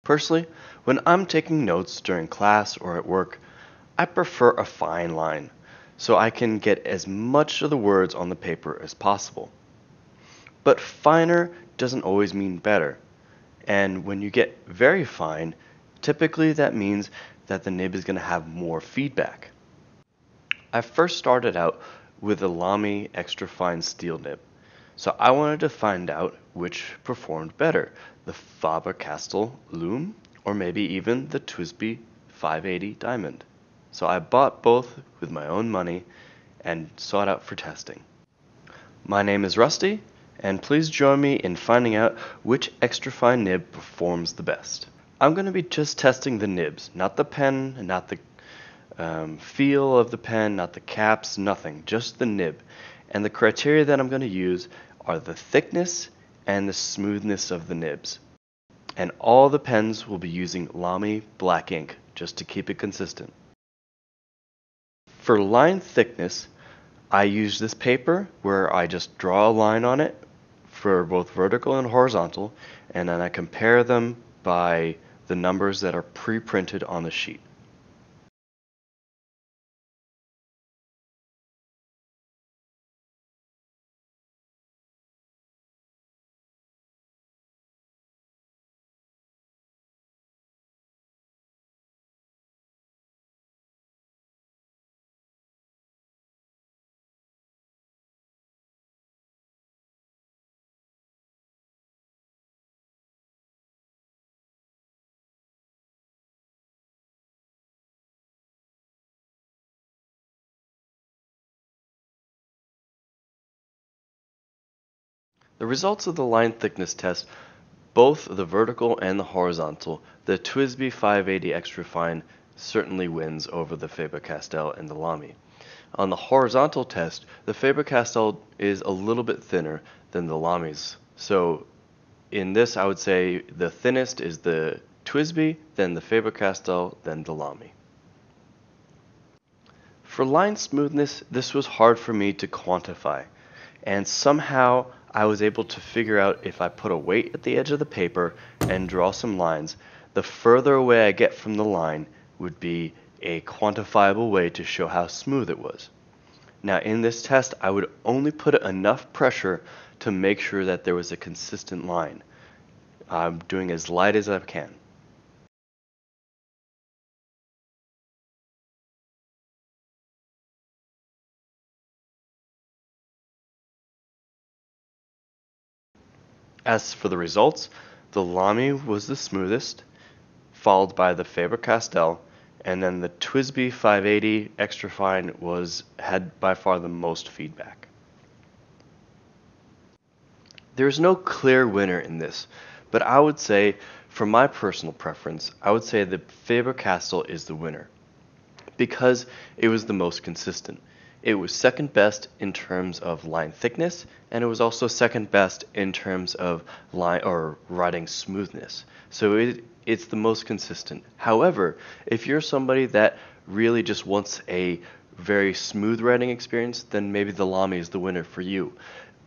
Personally, when I'm taking notes during class or at work, I prefer a fine line so I can get as much of the words on the paper as possible. But finer doesn't always mean better, and when you get very fine, typically that means that the nib is going to have more feedback. I first started out with a Lamy Extra Fine steel nib, so I wanted to find out which performed better, the Faber-Castell LOOM or maybe even the TWSBI 580 Diamond. So I bought both with my own money and sought out for testing. My name is Rusty, and please join me in finding out which Extra Fine nib performs the best. I'm going to be just testing the nibs, not the pen, not the feel of the pen, not the caps, nothing, just the nib. And the criteria that I'm going to use are the thickness and the smoothness of the nibs. And all the pens will be using Lamy black ink, just to keep it consistent. For line thickness, I use this paper where I just draw a line on it for both vertical and horizontal, and then I compare them by the numbers that are pre-printed on the sheet. The results of the line thickness test, both the vertical and the horizontal, the TWSBI 580 Extra Fine certainly wins over the Faber-Castell and the Lamy. On the horizontal test, the Faber-Castell is a little bit thinner than the Lamy's. So in this, I would say the thinnest is the TWSBI, then the Faber-Castell, then the Lamy. For line smoothness, this was hard for me to quantify, and somehow I was able to figure out if I put a weight at the edge of the paper and draw some lines, the further away I get from the line would be a quantifiable way to show how smooth it was. Now in this test, I would only put enough pressure to make sure that there was a consistent line. I'm doing as light as I can. As for the results, the Lamy was the smoothest, followed by the Faber-Castell, and then the TWSBI 580 Extra Fine had by far the most feedback. There is no clear winner in this, but I would say, for my personal preference, I would say the Faber-Castell is the winner because it was the most consistent. It was second best in terms of line thickness, and it was also second best in terms of line or writing smoothness. So it's the most consistent. However, if you're somebody that really just wants a very smooth writing experience, then maybe the Lamy is the winner for you.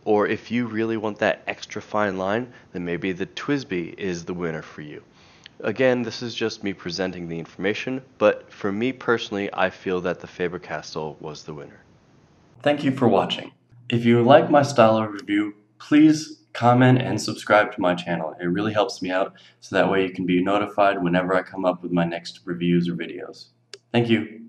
Or if you really want that extra fine line, then maybe the TWSBI is the winner for you. Again, this is just me presenting the information, but for me personally, I feel that the Faber-Castell was the winner. Thank you for watching. If you like my style of review, please comment and subscribe to my channel. It really helps me out, so that way you can be notified whenever I come up with my next reviews or videos. Thank you.